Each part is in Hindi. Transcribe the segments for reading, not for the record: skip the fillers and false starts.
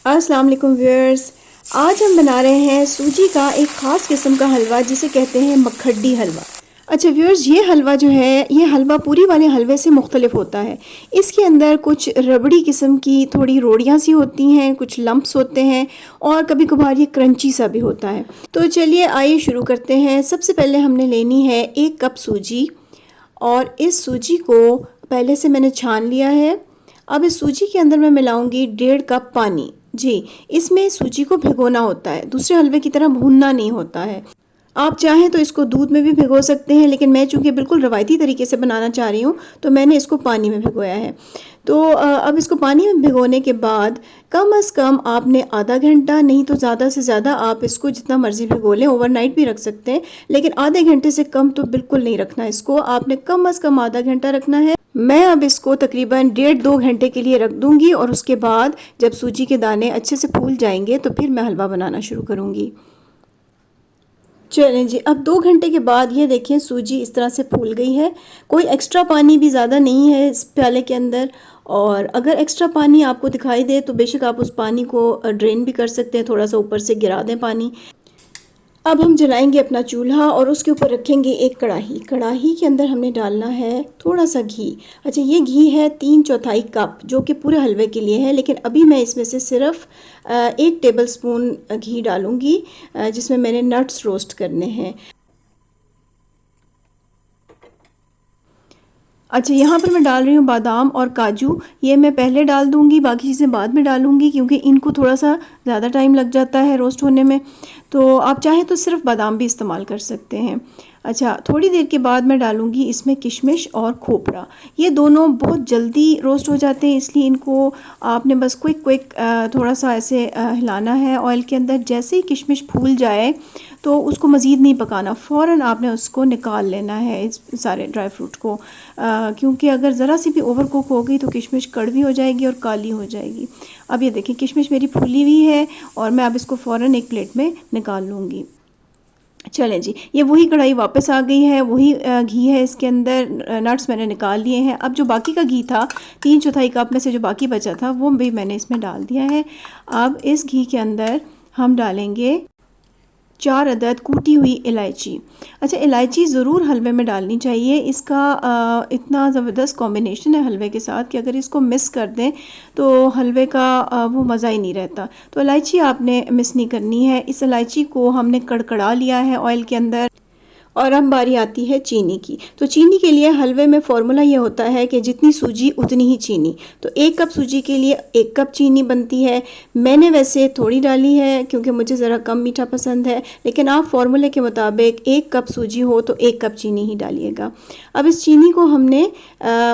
अस्सलाम वालेकुम व्यूअर्स। आज हम बना रहे हैं सूजी का एक ख़ास किस्म का हलवा जिसे कहते हैं मखड्डी हलवा। अच्छा व्यूअर्स, ये हलवा जो है ये हलवा पूरी वाले हलवे से मुख्तलिफ होता है। इसके अंदर कुछ रबड़ी किस्म की थोड़ी रोड़ियाँ सी होती हैं, कुछ लम्प्स होते हैं और कभी कभार ये क्रंची सा भी होता है। तो चलिए आइए शुरू करते हैं। सबसे पहले हमने लेनी है 1 कप सूजी और इस सूजी को पहले से मैंने छान लिया है। अब इस सूजी के अंदर मैं मिलाऊंगी 1.5 कप पानी। जी, इसमें सूजी को भिगोना होता है, दूसरे हलवे की तरह भूनना नहीं होता है। आप चाहें तो इसको दूध में भी भिगो सकते हैं, लेकिन मैं चूँकि बिल्कुल रवायती तरीके से बनाना चाह रही हूँ तो मैंने इसको पानी में भिगोया है। तो अब इसको पानी में भिगोने के बाद कम अज़ कम आपने आधा घंटा, नहीं तो ज़्यादा से ज़्यादा आप इसको जितना मर्ज़ी भिगो लें, ओवरनाइट भी रख सकते हैं, लेकिन आधे घंटे से कम तो बिल्कुल नहीं रखना। इसको आपने कम अज़ कम आधा घंटा रखना है। मैं अब इसको तकरीबन 1.5-2 घंटे के लिए रख दूँगी और उसके बाद जब सूजी के दाने अच्छे से फूल जाएंगे तो फिर मैं हलवा बनाना शुरू करूँगी। चलें जी, अब 2 घंटे के बाद ये देखिए सूजी इस तरह से फूल गई है। कोई एक्स्ट्रा पानी भी ज़्यादा नहीं है इस प्याले के अंदर, और अगर एक्स्ट्रा पानी आपको दिखाई दे तो बेशक आप उस पानी को ड्रेन भी कर सकते हैं, थोड़ा सा ऊपर से गिरा दें पानी। अब हम जलाएंगे अपना चूल्हा और उसके ऊपर रखेंगे एक कढ़ाई। कढ़ाई के अंदर हमने डालना है थोड़ा सा घी। अच्छा, ये घी है 3/4 कप, जो कि पूरे हलवे के लिए है, लेकिन अभी मैं इसमें से सिर्फ 1 टेबलस्पून घी डालूंगी, जिसमें मैंने नट्स रोस्ट करने हैं। अच्छा, यहाँ पर मैं डाल रही हूँ बादाम और काजू। ये मैं पहले डाल दूँगी, बाकी चीज़ें बाद में डालूँगी क्योंकि इनको थोड़ा सा ज़्यादा टाइम लग जाता है रोस्ट होने में। तो आप चाहें तो सिर्फ बादाम भी इस्तेमाल कर सकते हैं। अच्छा, थोड़ी देर के बाद मैं डालूँगी इसमें किशमिश और खोपरा। ये दोनों बहुत जल्दी रोस्ट हो जाते हैं, इसलिए इनको आपने बस क्विक थोड़ा सा ऐसे हिलाना है ऑयल के अंदर। जैसे ही किशमिश फूल जाए तो उसको मज़ीद नहीं पकाना, फ़ौरन आपने उसको निकाल लेना है इस सारे ड्राई फ्रूट को, क्योंकि अगर ज़रा सी भी ओवर कुक हो गई तो किशमिश कड़वी हो जाएगी और काली हो जाएगी। अब ये देखिए किशमिश मेरी फूली हुई है और मैं अब इसको फ़ौरन एक प्लेट में निकाल लूँगी। चलें जी, ये वही कढ़ाई वापस आ गई है, वही घी है इसके अंदर, नट्स मैंने निकाल लिए हैं। अब जो बाकी का घी था, 3/4 कप में से जो बाकी बचा था वो भी मैंने इसमें डाल दिया है। अब इस घी के अंदर हम डालेंगे 4 अदद कूटी हुई इलायची। अच्छा, इलायची ज़रूर हलवे में डालनी चाहिए। इसका इतना ज़बरदस्त कॉम्बिनेशन है हलवे के साथ कि अगर इसको मिस कर दें तो हलवे का वो मज़ा ही नहीं रहता। तो इलायची आपने मिस नहीं करनी है। इस इलायची को हमने कड़कड़ा लिया है ऑयल के अंदर। और अब बारी आती है चीनी की। तो चीनी के लिए हलवे में फ़ॉर्मूला ये होता है कि जितनी सूजी उतनी ही चीनी। तो 1 कप सूजी के लिए 1 कप चीनी बनती है। मैंने वैसे थोड़ी डाली है क्योंकि मुझे ज़रा कम मीठा पसंद है, लेकिन आप फार्मूले के मुताबिक 1 कप सूजी हो तो 1 कप चीनी ही डालिएगा। अब इस चीनी को हमने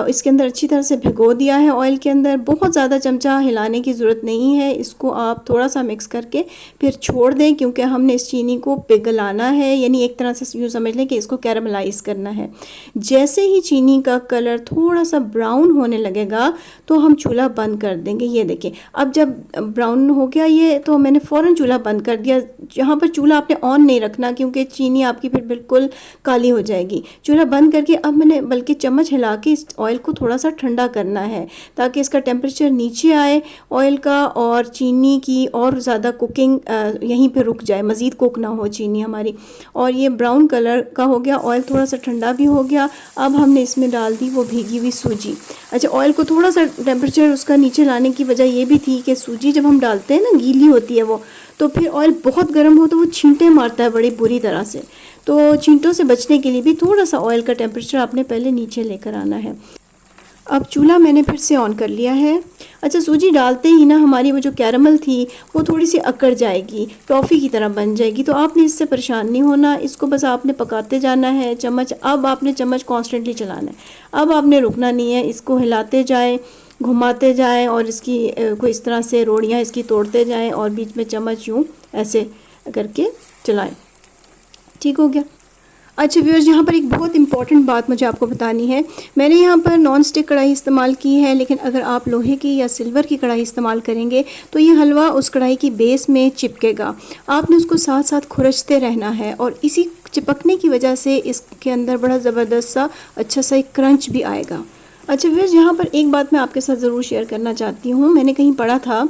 इसके अंदर अच्छी तरह से भिगो दिया है ऑयल के अंदर। बहुत ज़्यादा चमचा हिलाने की ज़रूरत नहीं है, इसको आप थोड़ा सा मिक्स करके फिर छोड़ दें, क्योंकि हमने इस चीनी को पिघलाना है, यानी एक तरह से यूँ समझ लें कि इसको कैरामलाइज करना है। जैसे ही चीनी का कलर थोड़ा सा ब्राउन होने लगेगा तो हम चूल्हा बंद कर देंगे। ये देखिए, अब जब ब्राउन हो गया ये तो मैंने फ़ौरन चूल्हा बंद कर दिया। यहाँ पर चूल्हा आपने ऑन नहीं रखना क्योंकि चीनी आपकी फिर बिल्कुल काली हो जाएगी। चूल्हा बंद करके अब मैंने बल्कि चम्मच हिला के इस ऑयल को थोड़ा सा ठंडा करना है ताकि इसका टेम्परेचर नीचे आए ऑयल का, और चीनी की और ज़्यादा कुकिंग यहीं पे रुक जाए, मज़ीद कुक ना हो चीनी हमारी। और ये ब्राउन कलर का हो गया, ऑयल थोड़ा सा ठंडा भी हो गया। अब हमने इसमें डाल दी वो भीगी हुई सूजी। अच्छा, ऑयल को थोड़ा सा टेम्परेचर उसका नीचे लाने की वजह ये भी थी कि सूजी जब हम डालते हैं ना, गीली होती है वो, तो फिर ऑयल बहुत गर्म हो तो वो छींटे मारता है बड़ी बुरी तरह से। तो छींटों से बचने के लिए भी थोड़ा सा ऑयल का टेम्परेचर आपने पहले नीचे लेकर आना है। अब चूल्हा मैंने फिर से ऑन कर लिया है। अच्छा, सूजी डालते ही ना हमारी वो जो कैरमल थी वो थोड़ी सी अकड़ जाएगी, टॉफ़ी की तरह बन जाएगी। तो आपने इससे परेशान नहीं होना, इसको बस आपने पकाते जाना है चम्मच। अब आपने चम्मच कॉन्स्टेंटली चलाना है, अब आपने रुकना नहीं है, इसको हिलाते जाएं, घुमाते जाएं और इसकी को इस तरह से रोड़ियाँ इसकी तोड़ते जाएं और बीच में चम्मच यूँ ऐसे करके चलाएं। ठीक हो गया। अच्छा व्यूअर्स, यहाँ पर एक बहुत इंपॉर्टेंट बात मुझे आपको बतानी है। मैंने यहाँ पर नॉन स्टिक कढ़ाई इस्तेमाल की है, लेकिन अगर आप लोहे की या सिल्वर की कढ़ाई इस्तेमाल करेंगे तो ये हलवा उस कढ़ाई की बेस में चिपकेगा। आपने उसको साथ साथ खुरचते रहना है और इसी चिपकने की वजह से इसके अंदर बड़ा ज़बरदस्त सा अच्छा सा एक क्रंच भी आएगा। अच्छा व्यूअर्स, यहाँ पर एक बात मैं आपके साथ ज़रूर शेयर करना चाहती हूँ। मैंने कहीं पढ़ा था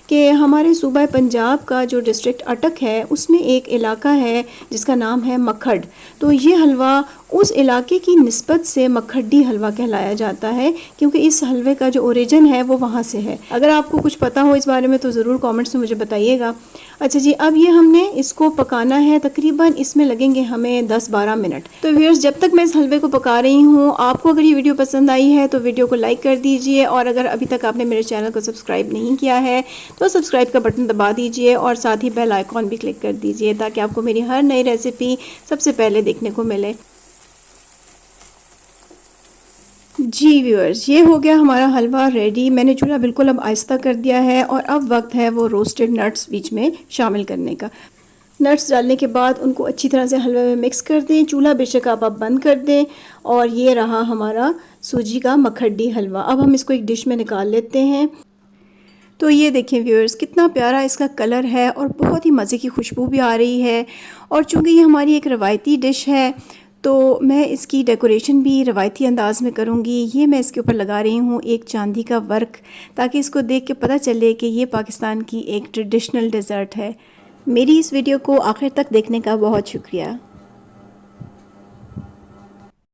कि हमारे सूबा पंजाब का जो डिस्ट्रिक्ट अटक है उसमें एक इलाका है जिसका नाम है मखड। तो ये हलवा उस इलाके की निस्बत से मखड्डी हलवा कहलाया जाता है, क्योंकि इस हलवे का जो ओरिजिन है वो वहाँ से है। अगर आपको कुछ पता हो इस बारे में तो ज़रूर कमेंट्स में मुझे बताइएगा। अच्छा जी, अब ये हमने इसको पकाना है, तकरीबन इसमें लगेंगे हमें 10-12 मिनट। तो व्यूअर्स, जब तक मैं इस हलवे को पका रही हूँ, आपको अगर ये वीडियो पसंद आई है तो वीडियो को लाइक कर दीजिए, और अगर अभी तक आपने मेरे चैनल को सब्सक्राइब नहीं किया है तो सब्सक्राइब का बटन दबा दीजिए और साथ ही बेल आइकॉन भी क्लिक कर दीजिए, ताकि आपको मेरी हर नई रेसिपी सबसे पहले देखने को मिले। जी व्यूअर्स, ये हो गया हमारा हलवा रेडी। मैंने चूल्हा बिल्कुल अब आहिस्ता कर दिया है और अब वक्त है वो रोस्टेड नट्स बीच में शामिल करने का। नट्स डालने के बाद उनको अच्छी तरह से हलवे में मिक्स कर दें। चूल्हा बेशक आप बंद कर दें। और ये रहा हमारा सूजी का मखड्डी हलवा। अब हम इसको एक डिश में निकाल लेते हैं। तो ये देखें व्यूअर्स, कितना प्यारा इसका कलर है और बहुत ही मज़े की खुशबू भी आ रही है। और चूँकि ये हमारी एक रवायती डिश है तो मैं इसकी डेकोरेशन भी रवायती अंदाज़ में करूँगी। ये मैं इसके ऊपर लगा रही हूँ एक चांदी का वर्क, ताकि इसको देख के पता चले कि ये पाकिस्तान की एक ट्रेडिशनल डेज़र्ट है। मेरी इस वीडियो को आखिर तक देखने का बहुत शुक्रिया।